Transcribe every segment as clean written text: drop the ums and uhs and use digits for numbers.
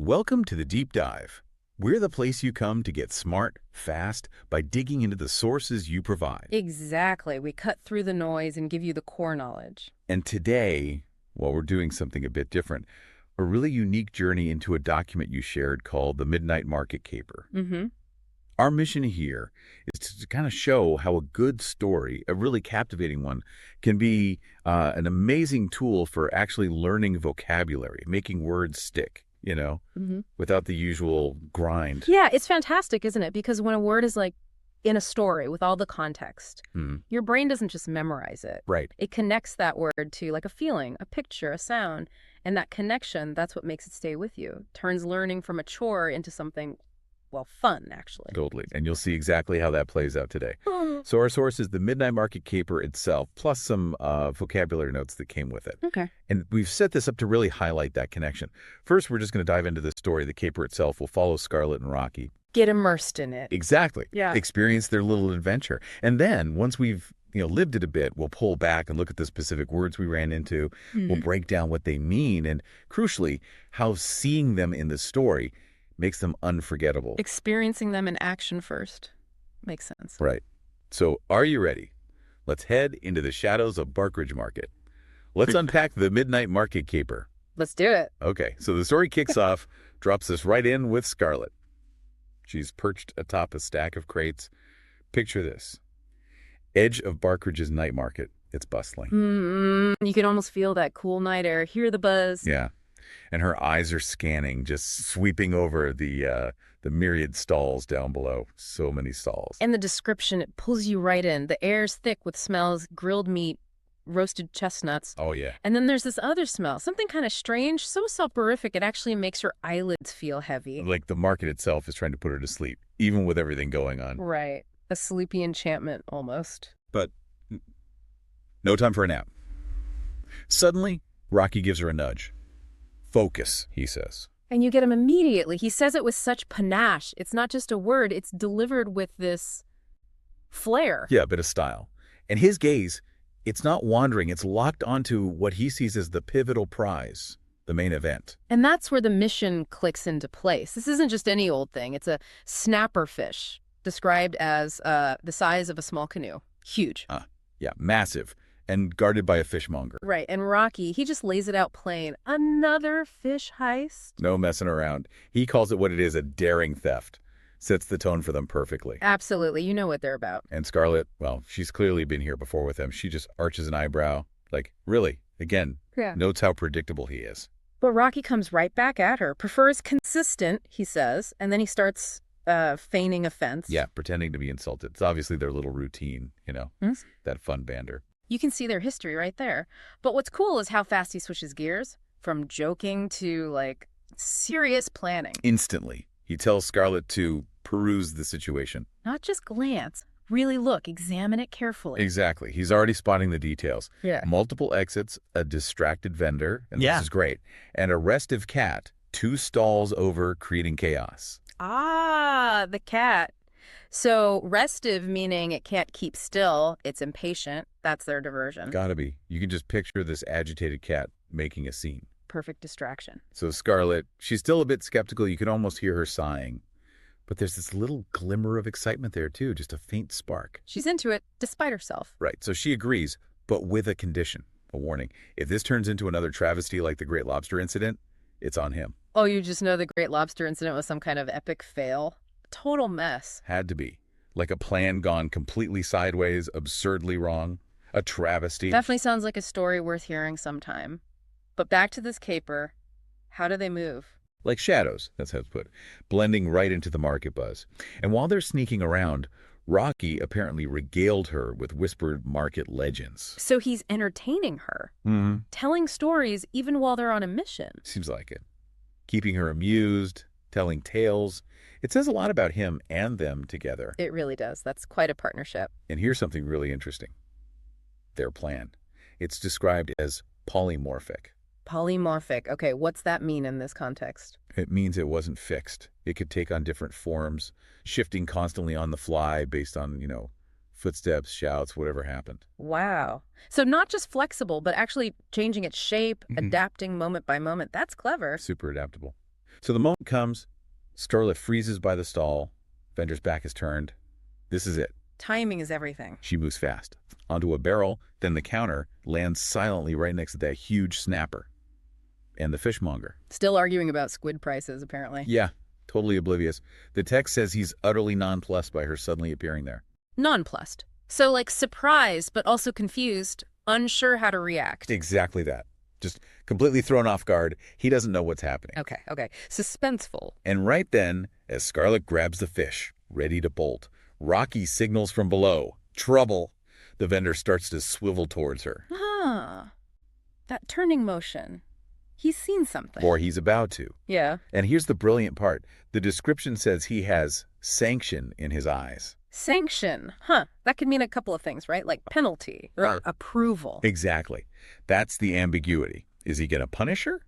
Welcome to the Deep Dive. We're the place you come to get smart, fast, by digging into the sources you provide. Exactly. We cut through the noise and give you the core knowledge. And today, well, we're doing something a bit different. A really unique journey into a document you shared called the Midnight Market Caper. Our mission here is to kind of show how a good story, a really captivating one, can be an amazing tool for actually learning vocabulary, making words stick. Without the usual grind. Yeah, it's fantastic, isn't it? Because when a word is like in a story with all the context, your brain doesn't just memorize it. Right. It connects that word to like a feeling, a picture, a sound. And that connection, that's what makes it stay with you. Turns learning from a chore into something, well, fun, actually. Totally. And you'll see exactly how that plays out today. So our source is the Midnight Market Caper itself, plus some vocabulary notes that came with it. Okay. And we've set this up to really highlight that connection. First, we're just going to dive into the story. The caper itself will follow Scarlett and Rocky. Get immersed in it. Exactly. Yeah. Experience their little adventure. And then once we've lived it a bit, we'll pull back and look at the specific words we ran into. We'll break down what they mean and, crucially, how seeing them in the story makes them unforgettable. Experiencing them in action first. Makes sense. Right. So are you ready? Let's head into the shadows of Barkridge Market. Let's unpack the Midnight Market Caper. Let's do it. Okay, so the story kicks off, drops us right in with Scarlett. She's perched atop a stack of crates. Picture this. Edge of Barkridge's night market. It's bustling. You can almost feel that cool night air, hear the buzz. Yeah. And her eyes are scanning, just sweeping over the myriad stalls down below. So many stalls. And the description, it pulls you right in. The air's thick with smells, grilled meat, roasted chestnuts. Oh, yeah. And then there's this other smell, something kind of strange, so soporific it actually makes your eyelids feel heavy. Like the market itself is trying to put her to sleep, even with everything going on. Right. A sleepy enchantment, almost. But no time for a nap. Suddenly, Rocky gives her a nudge. Focus, he says. And you get him immediately. He says it with such panache. It's not just a word, it's delivered with this flair. Yeah, a bit of style. And his gaze, it's not wandering. It's locked onto what he sees as the pivotal prize, the main event. And that's where the mission clicks into place. This isn't just any old thing. It's a snapper fish, described as the size of a small canoe. Huge. Yeah, massive. And guarded by a fishmonger. Right, and Rocky, he just lays it out plain. Another fish heist? No messing around. He calls it what it is, a daring theft. Sets the tone for them perfectly. Absolutely, you know what they're about. And Scarlett, well, she's clearly been here before with him. She just arches an eyebrow. Like, really? Again, notes how predictable he is. But Rocky comes right back at her. Prefers consistent, he says, and then he starts feigning offense. Yeah, pretending to be insulted. It's obviously their little routine, that fun banter. You can see their history right there. But what's cool is how fast he switches gears from joking to, like, serious planning. Instantly. He tells Scarlett to peruse the situation. Not just glance. Really look. Examine it carefully. Exactly. He's already spotting the details. Yeah. Multiple exits, a distracted vendor, and this is great, and a restive cat, 2 stalls over, creating chaos. Ah, the cat. So restive meaning it can't keep still, it's impatient. That's their diversion. Gotta be. You can just picture this agitated cat making a scene. Perfect distraction. So Scarlett, she's still a bit skeptical. You can almost hear her sighing. But there's this little glimmer of excitement there too, just a faint spark. She's into it, despite herself. Right, so she agrees, but with a condition, a warning. If this turns into another travesty like the Great Lobster Incident, it's on him. Oh, you just know the Great Lobster Incident was some kind of epic fail? Total mess. Had to be. Like a plan gone completely sideways, absurdly wrong. A travesty. Definitely sounds like a story worth hearing sometime. But back to this caper. How do they move? Like shadows, that's how it's put. Blending right into the market buzz. And while they're sneaking around, Rocky apparently regaled her with whispered market legends. So he's entertaining her. Telling stories even while they're on a mission. Seems like it. Keeping her amused, telling tales. It says a lot about him and them together. It really does. That's quite a partnership. And here's something really interesting. Their plan. It's described as polymorphic. Polymorphic. Okay, what's that mean in this context? It means it wasn't fixed. It could take on different forms, shifting constantly on the fly based on, footsteps, shouts, whatever happened. Wow. So not just flexible, but actually changing its shape, adapting moment by moment. That's clever. Super adaptable. So the moment comes, Scarlett freezes by the stall. Vendor's back is turned. This is it. Timing is everything. She moves fast. Onto a barrel, then the counter, lands silently right next to that huge snapper. And the fishmonger. Still arguing about squid prices, apparently. Yeah, totally oblivious. The text says he's utterly nonplussed by her suddenly appearing there. Nonplussed. So, like, surprised, but also confused, unsure how to react. Exactly that. Just completely thrown off guard. He doesn't know what's happening. Okay. Suspenseful. And right then, as Scarlett grabs the fish, ready to bolt, Rocky signals from below. Trouble. The vendor starts to swivel towards her. That turning motion. He's seen something. Or he's about to. Yeah. And here's the brilliant part. The description says he has sanction in his eyes. Sanction. That could mean a couple of things, right? Like penalty or approval. Exactly. That's the ambiguity. Is he going to punish her?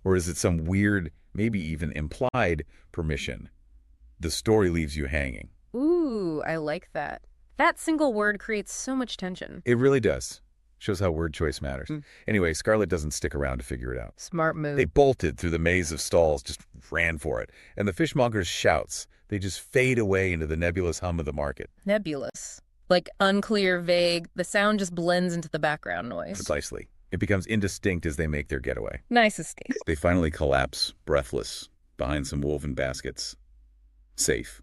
Or is it some weird, maybe even implied permission? The story leaves you hanging. Ooh, I like that. That single word creates so much tension. It really does. Shows how word choice matters. Anyway, Scarlett doesn't stick around to figure it out. Smart move. They bolted through the maze of stalls, just ran for it. And the fishmonger's shouts, they just fade away into the nebulous hum of the market. Nebulous. Like unclear, vague. The sound just blends into the background noise. Precisely. It becomes indistinct as they make their getaway. Nice escape. They finally collapse, breathless, behind some woven baskets. Safe.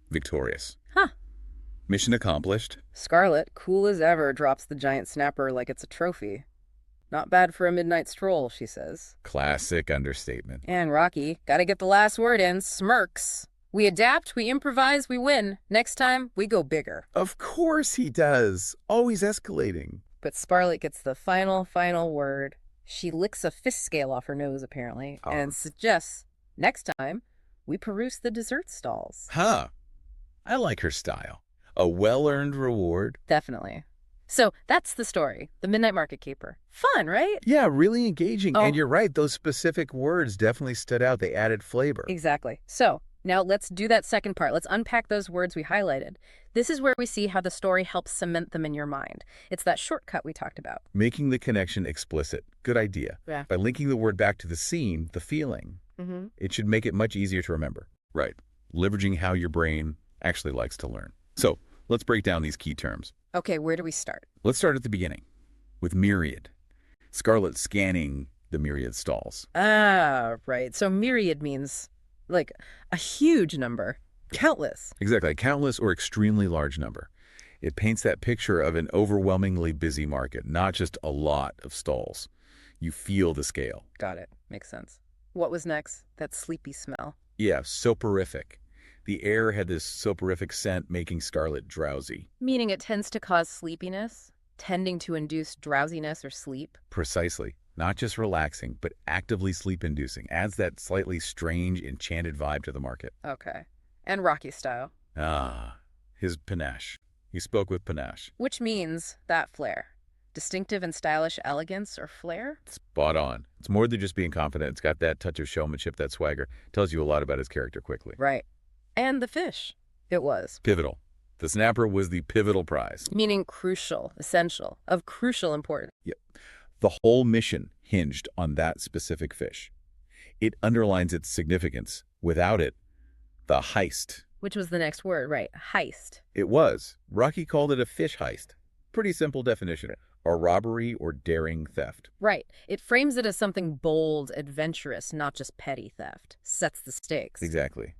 Victorious. Mission accomplished. Scarlett, cool as ever, drops the giant snapper like it's a trophy. Not bad for a midnight stroll, she says. Classic understatement. And Rocky, gotta get the last word in, smirks. We adapt, we improvise, we win. Next time, we go bigger. Of course he does. Always escalating. But Scarlett gets the final word. She licks a fish scale off her nose, apparently, and suggests, next time, we peruse the dessert stalls. I like her style. A well-earned reward. Definitely. So that's the story. The Midnight Market Keeper. Fun, right? Yeah, really engaging. And you're right, those specific words definitely stood out. They added flavor. Exactly. So now let's do that second part. Let's unpack those words we highlighted. This is where we see how the story helps cement them in your mind. It's that shortcut we talked about. Making the connection explicit. Good idea. Yeah. By linking the word back to the scene, the feeling, it should make it much easier to remember. Right. Leveraging how your brain actually likes to learn. So let's break down these key terms. Okay, where do we start? Let's start at the beginning with myriad. Scarlett scanning the myriad stalls. Right. So myriad means like a huge number, countless. Exactly, a countless or extremely large number. It paints that picture of an overwhelmingly busy market, not just a lot of stalls. You feel the scale. Got it. Makes sense. What was next? That sleepy smell. Yeah, soporific. The air had this soporific scent making Scarlett drowsy. Meaning it tends to cause sleepiness, tending to induce drowsiness or sleep. Precisely. Not just relaxing, but actively sleep-inducing. Adds that slightly strange, enchanted vibe to the market. Okay. And Rocky style. His panache. He spoke with panache. Which means that flair. Distinctive and stylish elegance or flair? Spot on. It's more than just being confident. It's got that touch of showmanship, that swagger. Tells you a lot about his character quickly. Right. And the fish. It was. Pivotal. The snapper was the pivotal prize. Meaning crucial, essential, of crucial importance. Yep. The whole mission hinged on that specific fish. It underlines its significance. Without it, the heist. Which was the next word, right? Heist. It was. Rocky called it a fish heist. Pretty simple definition. A robbery or daring theft. Right. It frames it as something bold, adventurous, not just petty theft. Sets the stakes. Exactly.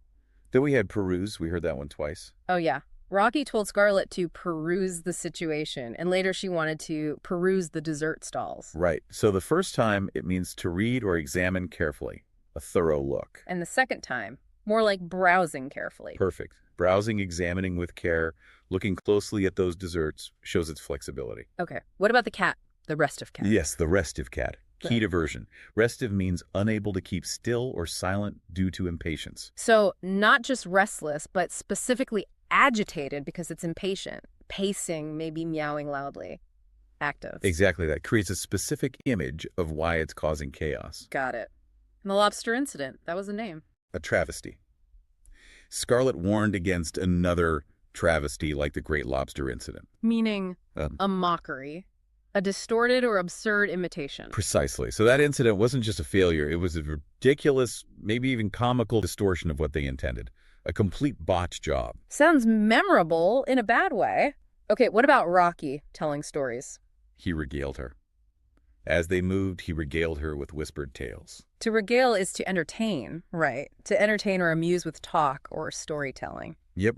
Then we had peruse. We heard that one twice. Oh, yeah. Rocky told Scarlett to peruse the situation, and later she wanted to peruse the dessert stalls. Right. So the first time, it means to read or examine carefully. A thorough look. And the second time, more like browsing carefully. Perfect. Browsing, examining with care, looking closely at those desserts shows its flexibility. Okay. What about the cat? The restive cat. Yes, the restive cat. Key diversion. Restive means unable to keep still or silent due to impatience. So not just restless, but specifically agitated because it's impatient. Pacing, maybe meowing loudly. Active. Exactly. That creates a specific image of why it's causing chaos. Got it. And the lobster incident, that was a name. A travesty. Scarlett warned against another travesty like the Great Lobster Incident. Meaning a mockery. A distorted or absurd imitation. Precisely. So that incident wasn't just a failure. It was a ridiculous, maybe even comical distortion of what they intended. A complete botch job. Sounds memorable in a bad way. Okay, what about Rocky telling stories? He regaled her. As they moved, he regaled her with whispered tales. To regale is to entertain, right? To entertain or amuse with talk or storytelling. Yep.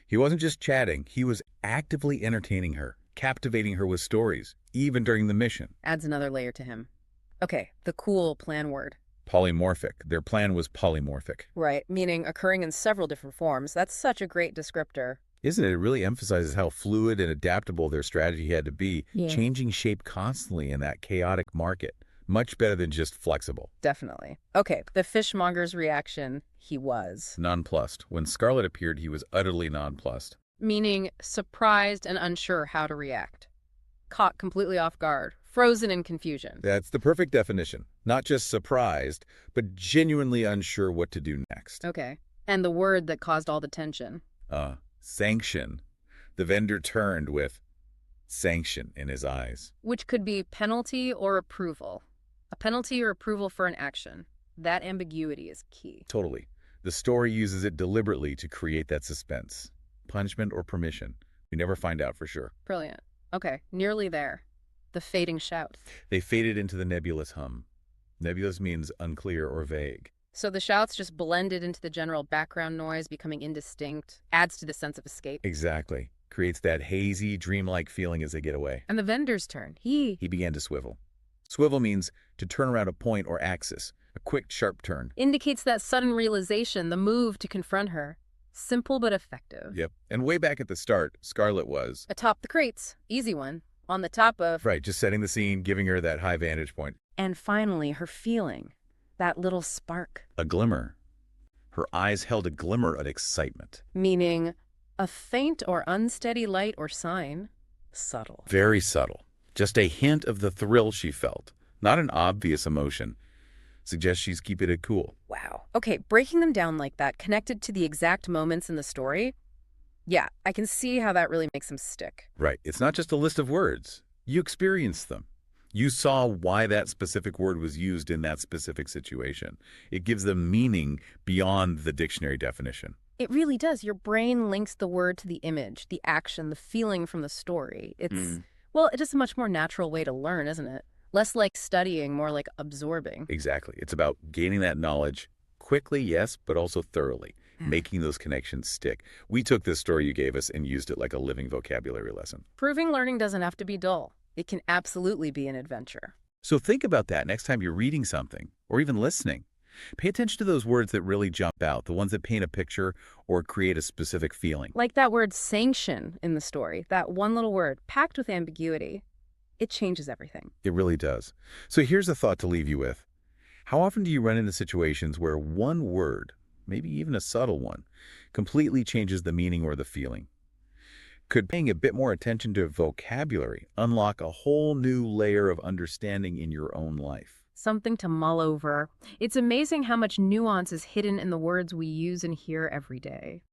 He wasn't just chatting. He was actively entertaining her, captivating her with stories, even during the mission. Adds another layer to him. Okay, the cool plan word. Polymorphic. Their plan was polymorphic. Right, meaning occurring in several different forms. That's such a great descriptor. Isn't it? It really emphasizes how fluid and adaptable their strategy had to be, changing shape constantly in that chaotic market. Much better than just flexible. Definitely. Okay, the fishmonger's reaction, he was. Nonplussed. When Scarlett appeared, he was utterly nonplussed. Meaning surprised and unsure how to react. Caught completely off guard. Frozen in confusion. That's the perfect definition. Not just surprised, but genuinely unsure what to do next. Okay. And the word that caused all the tension. Sanction. The vendor turned with sanction in his eyes. Which could be penalty or approval. A penalty or approval for an action. That ambiguity is key. Totally. The story uses it deliberately to create that suspense. Punishment or permission. We never find out for sure. Brilliant. Okay, nearly there. The fading shouts. They faded into the nebulous hum. Nebulous means unclear or vague. So the shouts just blended into the general background noise, becoming indistinct, adds to the sense of escape. Exactly. Creates that hazy, dreamlike feeling as they get away. And the vendor's turn. He began to swivel. Swivel means to turn around a point or axis, a quick, sharp turn. Indicates that sudden realization, the move to confront her. Simple but effective. Yep. And way back at the start, Scarlett was atop the crates. Easy one. On the top of... Right, just setting the scene, giving her that high vantage point. And finally, her feeling. That little spark. A glimmer. Her eyes held a glimmer of excitement. Meaning a faint or unsteady light or sign. Subtle. Very subtle. Just a hint of the thrill she felt. Not an obvious emotion. Suggests she's keeping it cool. Wow. Okay, breaking them down like that, connected to the exact moments in the story. Yeah, I can see how that really makes them stick. Right. It's not just a list of words. You experienced them. You saw why that specific word was used in that specific situation. It gives them meaning beyond the dictionary definition. It really does. Your brain links the word to the image, the action, the feeling from the story. Well, it's just a much more natural way to learn, isn't it? Less like studying, more like absorbing. Exactly. It's about gaining that knowledge quickly, yes, but also thoroughly, making those connections stick. We took this story you gave us and used it like a living vocabulary lesson. Proving learning doesn't have to be dull. It can absolutely be an adventure. So think about that next time you're reading something or even listening. Pay attention to those words that really jump out, the ones that paint a picture or create a specific feeling. Like that word sanction in the story, that one little word packed with ambiguity. It changes everything. It really does. So here's a thought to leave you with. How often do you run into situations where one word, maybe even a subtle one, completely changes the meaning or the feeling? Could paying a bit more attention to vocabulary unlock a whole new layer of understanding in your own life? Something to mull over. It's amazing how much nuance is hidden in the words we use and hear every day.